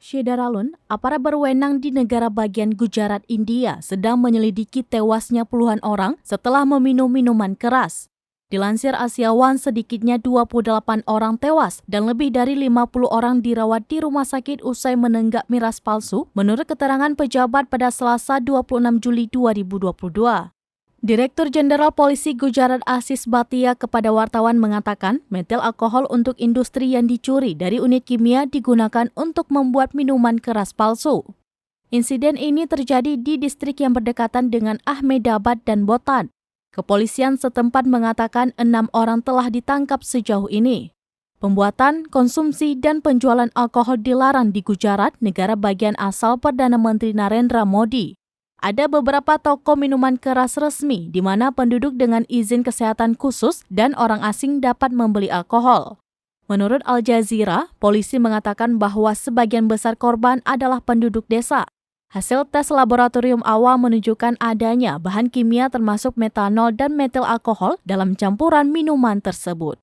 Syedaralun, aparat berwenang di negara bagian Gujarat, India sedang menyelidiki tewasnya puluhan orang setelah meminum minuman keras. Dilansir Asia One, sedikitnya 28 orang tewas dan lebih dari 50 orang dirawat di rumah sakit usai menenggak miras palsu, menurut keterangan pejabat pada Selasa 26 Juli 2022. Direktur Jenderal Polisi Gujarat Asis Bhatia kepada wartawan mengatakan metil alkohol untuk industri yang dicuri dari unit kimia digunakan untuk membuat minuman keras palsu. Insiden ini terjadi di distrik yang berdekatan dengan Ahmedabad dan Botan. Kepolisian setempat mengatakan 6 orang telah ditangkap sejauh ini. Pembuatan, konsumsi, dan penjualan alkohol dilarang di Gujarat, negara bagian asal Perdana Menteri Narendra Modi. Ada beberapa toko minuman keras resmi di mana penduduk dengan izin kesehatan khusus dan orang asing dapat membeli alkohol. Menurut Al Jazeera, polisi mengatakan bahwa sebagian besar korban adalah penduduk desa. Hasil tes laboratorium awal menunjukkan adanya bahan kimia termasuk metanol dan metil alkohol dalam campuran minuman tersebut.